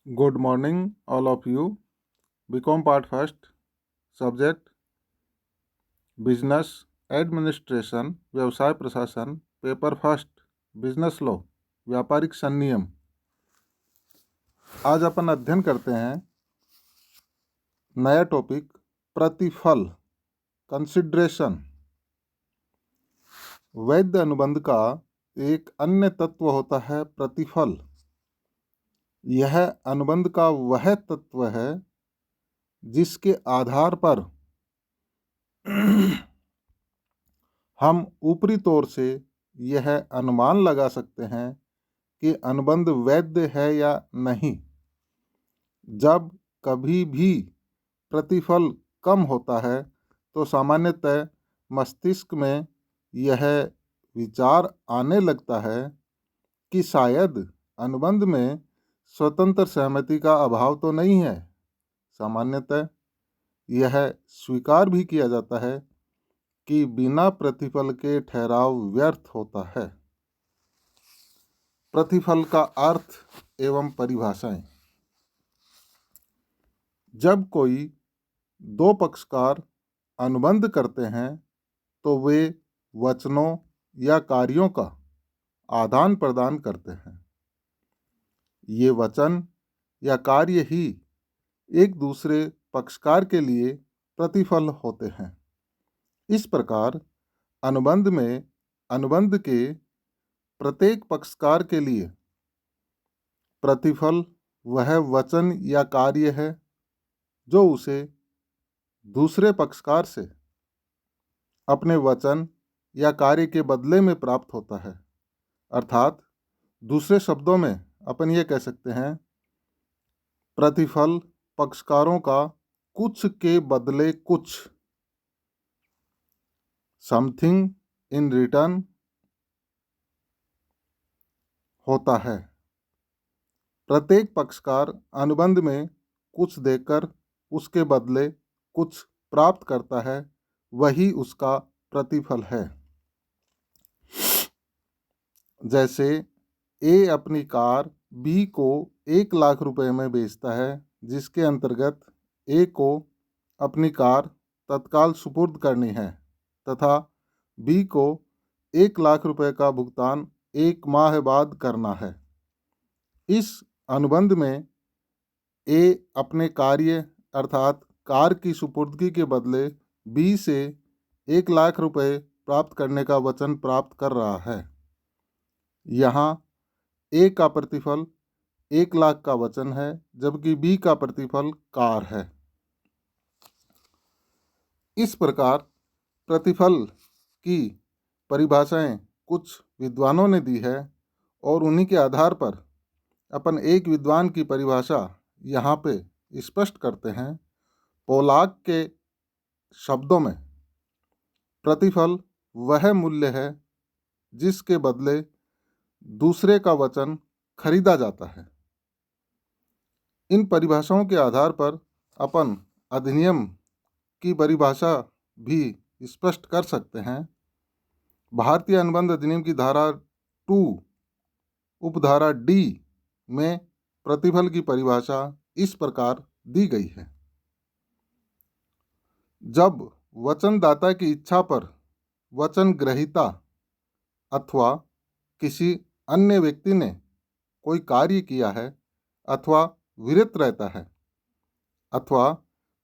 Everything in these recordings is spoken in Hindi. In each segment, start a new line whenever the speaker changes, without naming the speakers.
Good morning, all of you. BCom Part First, Subject Business Administration, व्यवसाय प्रशासन, पेपर फर्स्ट, बिजनेस लॉ, व्यापारिक संनियम। आज अपन अध्ययन करते हैं नया टॉपिक प्रतिफल, कंसिडरेशन। वैध अनुबंध का एक अन्य तत्व होता है प्रतिफल। यह अनुबंध का वह तत्व है जिसके आधार पर हम ऊपरी तौर से यह अनुमान लगा सकते हैं कि अनुबंध वैध है या नहीं। जब कभी भी प्रतिफल कम होता है तो सामान्यतः मस्तिष्क में यह विचार आने लगता है कि शायद अनुबंध में स्वतंत्र सहमति का अभाव तो नहीं है। सामान्यतः यह स्वीकार भी किया जाता है कि बिना प्रतिफल के ठहराव व्यर्थ होता है। प्रतिफल का अर्थ एवं परिभाषाएं। जब कोई दो पक्षकार अनुबंध करते हैं तो वे वचनों या कार्यों का आदान प्रदान करते हैं। ये वचन या कार्य ही एक दूसरे पक्षकार के लिए प्रतिफल होते हैं। इस प्रकार अनुबंध में अनुबंध के प्रत्येक पक्षकार के लिए प्रतिफल वह वचन या कार्य है जो उसे दूसरे पक्षकार से अपने वचन या कार्य के बदले में प्राप्त होता है। अर्थात दूसरे शब्दों में अपन ये कह सकते हैं, प्रतिफल पक्षकारों का कुछ के बदले कुछ, समथिंग इन रिटर्न होता है। प्रत्येक पक्षकार अनुबंध में कुछ देकर उसके बदले कुछ प्राप्त करता है, वही उसका प्रतिफल है। जैसे ए अपनी कार बी को 1,00,000 रुपए में बेचता है, जिसके अंतर्गत ए को अपनी कार तत्काल सुपुर्द करनी है तथा बी को 1,00,000 रुपए का भुगतान 1 माह बाद करना है। इस अनुबंध में ए अपने कार्य अर्थात कार की सुपुर्दगी के बदले बी से 1,00,000 रुपए प्राप्त करने का वचन प्राप्त कर रहा है। यहाँ ए का प्रतिफल 1,00,000 का वचन है, जबकि बी का प्रतिफल कार है। इस प्रकार प्रतिफल की परिभाषाएं कुछ विद्वानों ने दी है और उन्हीं के आधार पर अपन एक विद्वान की परिभाषा यहाँ पे स्पष्ट करते हैं। पोलाक के शब्दों में प्रतिफल वह मूल्य है जिसके बदले दूसरे का वचन खरीदा जाता है। इन परिभाषाओं के आधार पर अपन अधिनियम की परिभाषा भी स्पष्ट कर सकते हैं। भारतीय अनुबंध अधिनियम की धारा 2 उपधारा डी में प्रतिफल की परिभाषा इस प्रकार दी गई है। जब वचनदाता की इच्छा पर वचन ग्रहीता अथवा किसी अन्य व्यक्ति ने कोई कार्य किया है अथवा विरत रहता है अथवा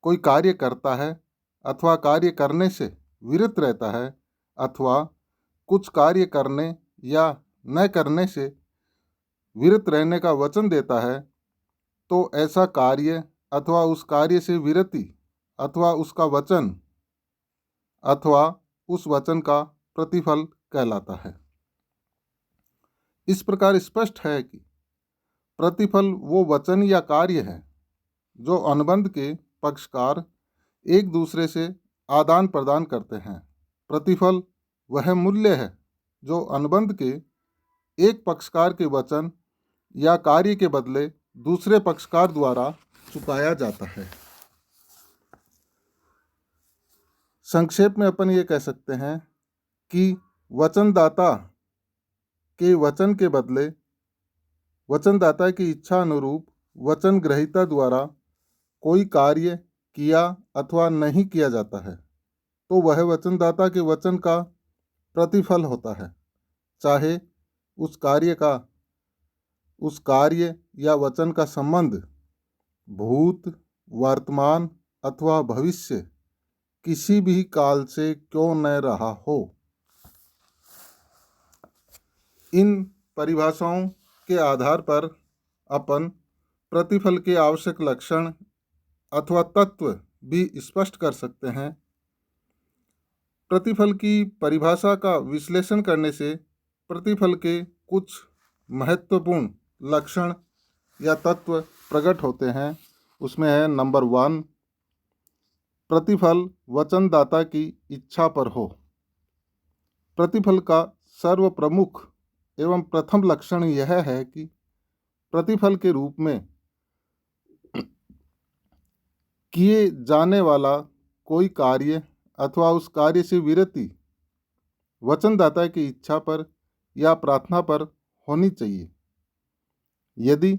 कोई कार्य करता है अथवा कार्य करने से विरत रहता है अथवा कुछ कार्य करने या न करने से विरत रहने का वचन देता है, तो ऐसा कार्य अथवा उस कार्य से विरति अथवा उसका वचन अथवा उस वचन का प्रतिफल कहलाता है। इस प्रकार स्पष्ट है कि प्रतिफल वो वचन या कार्य है जो अनुबंध के पक्षकार एक दूसरे से आदान प्रदान करते हैं। प्रतिफल वह मूल्य है जो अनुबंध के एक पक्षकार के वचन या कार्य के बदले दूसरे पक्षकार द्वारा चुकाया जाता है। संक्षेप में अपन ये कह सकते हैं कि वचनदाता के वचन के बदले वचनदाता की इच्छा अनुरूप वचन ग्रहीता द्वारा कोई कार्य किया अथवा नहीं किया जाता है तो वह वचनदाता के वचन का प्रतिफल होता है, चाहे उस कार्य या वचन का संबंध भूत, वर्तमान अथवा भविष्य किसी भी काल से क्यों न रहा हो। इन परिभाषाओं के आधार पर अपन प्रतिफल के आवश्यक लक्षण अथवा तत्व भी स्पष्ट कर सकते हैं। प्रतिफल की परिभाषा का विश्लेषण करने से प्रतिफल के कुछ महत्वपूर्ण लक्षण या तत्व प्रकट होते हैं। उसमें है नंबर 1, प्रतिफल वचनदाता की इच्छा पर हो। प्रतिफल का सर्व प्रमुख एवं प्रथम लक्षण यह है कि प्रतिफल के रूप में किए जाने वाला कोई कार्य अथवा उस कार्य से विरति वचनदाता की इच्छा पर या प्रार्थना पर होनी चाहिए। यदि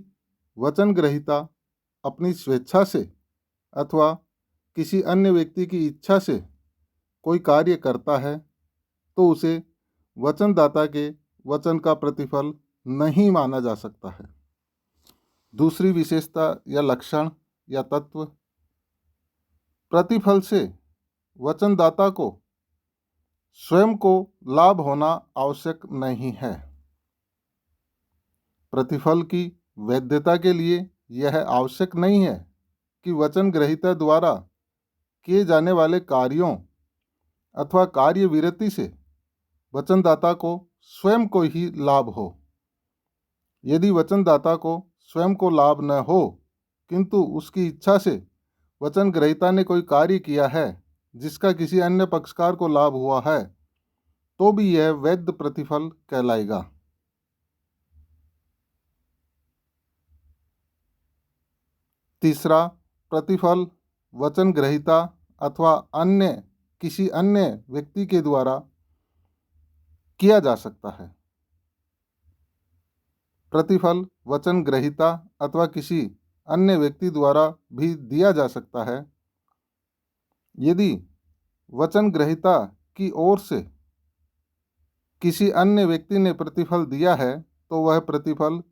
वचन ग्रहीता अपनी स्वेच्छा से अथवा किसी अन्य व्यक्ति की इच्छा से कोई कार्य करता है तो उसे वचनदाता के वचन का प्रतिफल नहीं माना जा सकता है। दूसरी विशेषता या लक्षण या तत्व, प्रतिफल से वचनदाता को स्वयं को लाभ होना आवश्यक नहीं है। प्रतिफल की वैधता के लिए यह आवश्यक नहीं है कि वचन ग्रहीता द्वारा किए जाने वाले कार्यों अथवा कार्य विरति से वचनदाता को स्वयं को ही लाभ हो। यदि वचनदाता को स्वयं को लाभ न हो किंतु उसकी इच्छा से वचन ग्रहीता ने कोई कार्य किया है जिसका किसी अन्य पक्षकार को लाभ हुआ है तो भी यह वैध प्रतिफल कहलाएगा। तीसरा, प्रतिफल वचन ग्रहीता अथवा किसी अन्य व्यक्ति के द्वारा किया जा सकता है। प्रतिफल वचन ग्रहीता अथवा किसी अन्य व्यक्ति द्वारा भी दिया जा सकता है। यदि वचन ग्रहीता की ओर से किसी अन्य व्यक्ति ने प्रतिफल दिया है तो वह प्रतिफल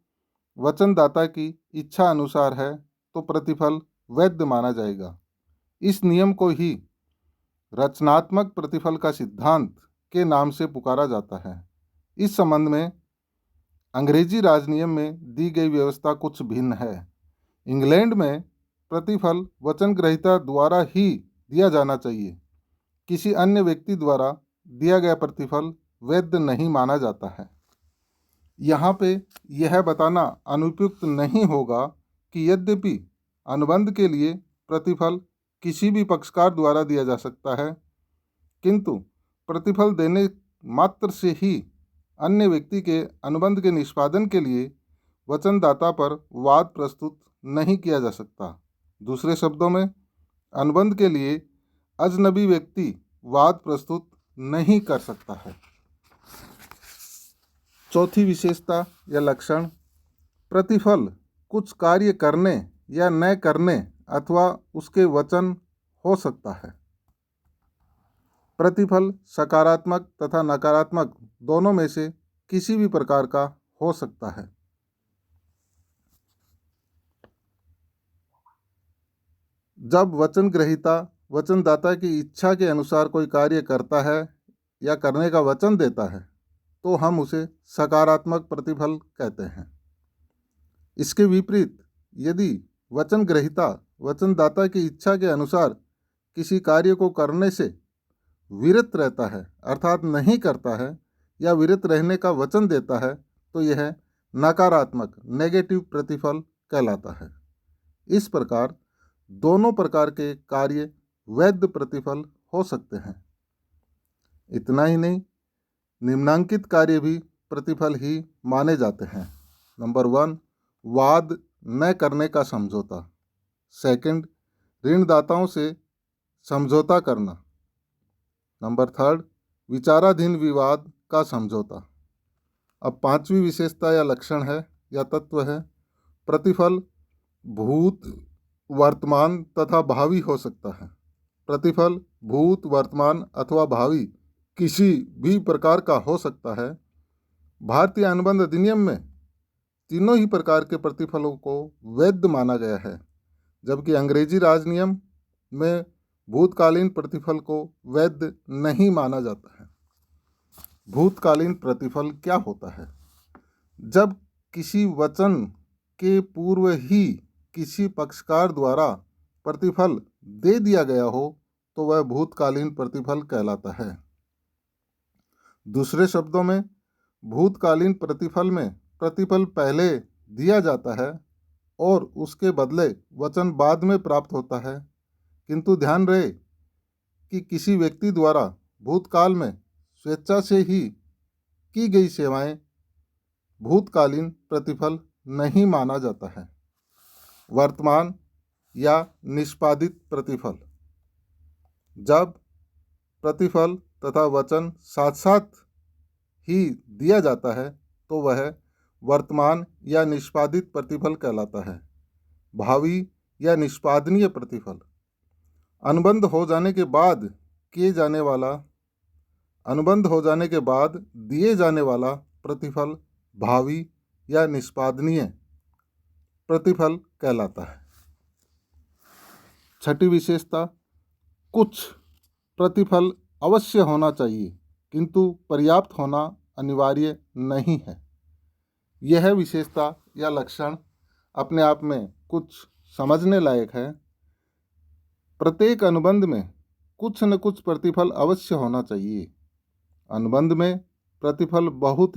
वचनदाता की इच्छा अनुसार है तो प्रतिफल वैध माना जाएगा। इस नियम को ही रचनात्मक प्रतिफल का सिद्धांत के नाम से पुकारा जाता है। इस संबंध में अंग्रेजी राजनियम में दी गई व्यवस्था कुछ भिन्न है। इंग्लैंड में प्रतिफल वचन ग्रहीता द्वारा ही दिया जाना चाहिए। किसी अन्य व्यक्ति द्वारा दिया गया प्रतिफल वैध नहीं माना जाता है। यहाँ पे यह बताना अनुपयुक्त नहीं होगा कि यद्यपि अनुबंध के लिए प्रतिफल किसी भी पक्षकार द्वारा दिया जा सकता है किंतु प्रतिफल देने मात्र से ही अन्य व्यक्ति के अनुबंध के निष्पादन के लिए वचनदाता पर वाद प्रस्तुत नहीं किया जा सकता। दूसरे शब्दों में, अनुबंध के लिए अजनबी व्यक्ति वाद प्रस्तुत नहीं कर सकता है। चौथी विशेषता या लक्षण, प्रतिफल कुछ कार्य करने या न करने अथवा उसके वचन हो सकता है। प्रतिफल सकारात्मक तथा नकारात्मक दोनों में से किसी भी प्रकार का हो सकता है। जब वचन ग्रहीता वचनदाता की इच्छा के अनुसार कोई कार्य करता है या करने का वचन देता है तो हम उसे सकारात्मक प्रतिफल कहते हैं। इसके विपरीत यदि वचन ग्रहीता वचनदाता की इच्छा के अनुसार किसी कार्य को करने से विरत रहता है अर्थात नहीं करता है या विरत रहने का वचन देता है तो यह नकारात्मक नेगेटिव प्रतिफल कहलाता है। इस प्रकार दोनों प्रकार के कार्य वैध प्रतिफल हो सकते हैं। इतना ही नहीं, निम्नांकित कार्य भी प्रतिफल ही माने जाते हैं। नंबर 1, वाद न करने का समझौता। सेकंड, ऋणदाताओं से समझौता करना। नंबर 3, विचाराधीन विवाद का समझौता। अब पांचवी विशेषता या लक्षण है या तत्व है, प्रतिफल भूत, वर्तमान तथा भावी हो सकता है। प्रतिफल भूत, वर्तमान अथवा भावी किसी भी प्रकार का हो सकता है। भारतीय अनुबंध अधिनियम में तीनों ही प्रकार के प्रतिफलों को वैध माना गया है, जबकि अंग्रेजी राज नियम में भूतकालीन प्रतिफल को वैध नहीं माना जाता है। भूतकालीन प्रतिफल क्या होता है? जब किसी वचन के पूर्व ही किसी पक्षकार द्वारा प्रतिफल दे दिया गया हो तो वह भूतकालीन प्रतिफल कहलाता है। दूसरे शब्दों में, भूतकालीन प्रतिफल में प्रतिफल पहले दिया जाता है और उसके बदले वचन बाद में प्राप्त होता है, किंतु ध्यान रहे कि किसी व्यक्ति द्वारा भूतकाल में स्वेच्छा से ही की गई सेवाएं भूतकालीन प्रतिफल नहीं माना जाता है। वर्तमान या निष्पादित प्रतिफल, जब प्रतिफल तथा वचन साथ साथ ही दिया जाता है तो वह वर्तमान या निष्पादित प्रतिफल कहलाता है। भावी या निष्पादनीय प्रतिफल, अनुबंध हो जाने के बाद दिए जाने वाला प्रतिफल भावी या निष्पादनीय प्रतिफल कहलाता है। छठी विशेषता, कुछ प्रतिफल अवश्य होना चाहिए किंतु पर्याप्त होना अनिवार्य नहीं है। यह विशेषता या लक्षण अपने आप में कुछ समझने लायक है। प्रत्येक अनुबंध में कुछ न कुछ प्रतिफल अवश्य होना चाहिए। अनुबंध में प्रतिफल बहुत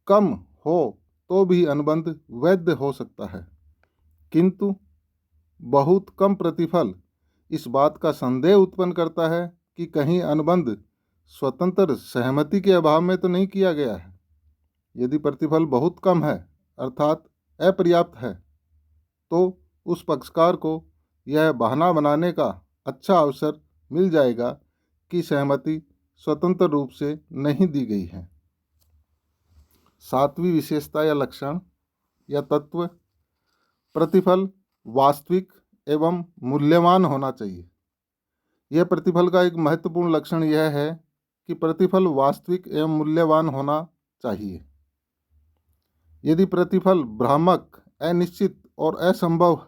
कम हो तो भी अनुबंध वैध हो सकता है, किंतु बहुत कम प्रतिफल इस बात का संदेह उत्पन्न करता है कि कहीं अनुबंध स्वतंत्र सहमति के अभाव में तो नहीं किया गया है। यदि प्रतिफल बहुत कम है अर्थात अपर्याप्त है, तो उस पक्षकार को यह बहाना बनाने का अच्छा अवसर मिल जाएगा कि सहमति स्वतंत्र रूप से नहीं दी गई है। सातवीं विशेषता या लक्षण या तत्व, प्रतिफल वास्तविक एवं मूल्यवान होना चाहिए। यह प्रतिफल का एक महत्वपूर्ण लक्षण यह है कि प्रतिफल वास्तविक एवं मूल्यवान होना चाहिए। यदि प्रतिफल भ्रामक, अनिश्चित और असंभव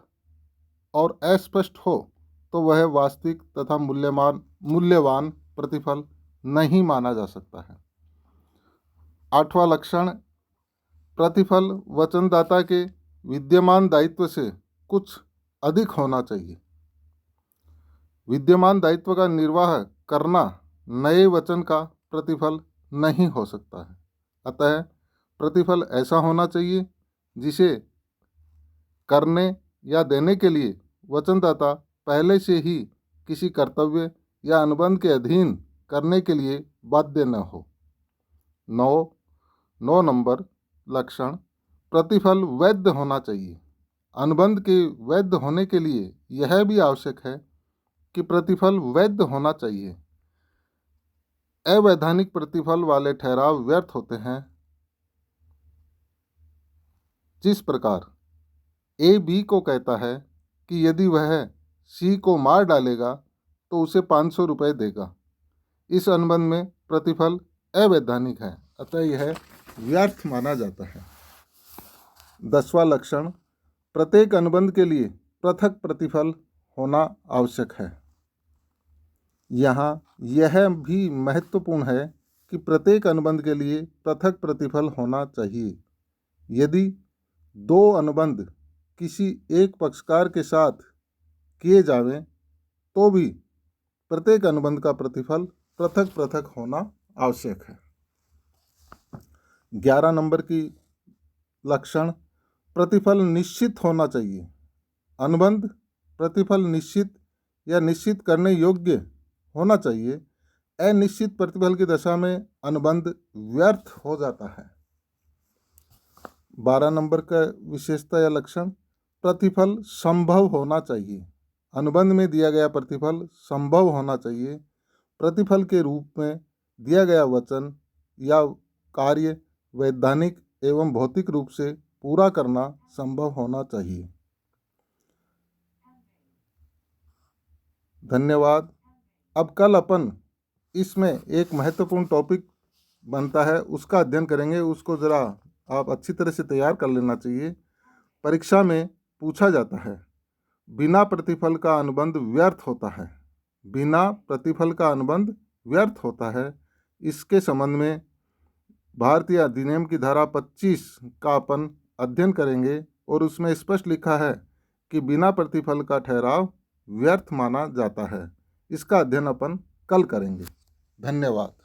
और अस्पष्ट हो तो वह वास्तविक तथा मूल्यवान प्रतिफल नहीं माना जा सकता है। आठवां लक्षण, प्रतिफल वचनदाता के विद्यमान दायित्व से कुछ अधिक होना चाहिए। विद्यमान दायित्व का निर्वाह करना नए वचन का प्रतिफल नहीं हो सकता है। अतः प्रतिफल ऐसा होना चाहिए जिसे करने या देने के लिए वचनदाता पहले से ही किसी कर्तव्य या अनुबंध के अधीन करने के लिए बाध्य न हो। 9 नंबर लक्षण, प्रतिफल वैध होना चाहिए। अनुबंध के वैध होने के लिए यह भी आवश्यक है कि प्रतिफल वैध होना चाहिए। अवैधानिक प्रतिफल वाले ठहराव व्यर्थ होते हैं। जिस प्रकार ए बी को कहता है कि यदि वह सी को मार डालेगा तो उसे 500 रुपये देगा, इस अनुबंध में प्रतिफल अवैधानिक है, अतः यह व्यर्थ माना जाता है। 10वां लक्षण, प्रत्येक अनुबंध के लिए पृथक प्रतिफल होना आवश्यक है। यहाँ यह भी महत्वपूर्ण है कि प्रत्येक अनुबंध के लिए पृथक प्रतिफल होना चाहिए। यदि दो अनुबंध किसी एक पक्षकार के साथ किए जावें तो भी प्रत्येक अनुबंध का प्रतिफल पृथक पृथक होना आवश्यक है। 11 नंबर की लक्षण, प्रतिफल निश्चित होना चाहिए। अनुबंध प्रतिफल निश्चित या निश्चित करने योग्य होना चाहिए। अनिश्चित प्रतिफल की दशा में अनुबंध व्यर्थ हो जाता है। 12 नंबर का विशेषता या लक्षण, प्रतिफल संभव होना चाहिए। अनुबंध में दिया गया प्रतिफल संभव होना चाहिए। प्रतिफल के रूप में दिया गया वचन या कार्य वैधानिक एवं भौतिक रूप से पूरा करना संभव होना चाहिए। धन्यवाद। अब कल अपन इसमें एक महत्वपूर्ण टॉपिक बनता है, उसका अध्ययन करेंगे। उसको ज़रा आप अच्छी तरह से तैयार कर लेना चाहिए। परीक्षा में पूछा जाता है, बिना प्रतिफल का अनुबंध व्यर्थ होता है। बिना प्रतिफल का अनुबंध व्यर्थ होता है। इसके संबंध में भारतीय अधिनियम की धारा 25 का अपन अध्ययन करेंगे और उसमें स्पष्ट लिखा है कि बिना प्रतिफल का ठहराव व्यर्थ माना जाता है। इसका अध्ययन अपन कल करेंगे। धन्यवाद।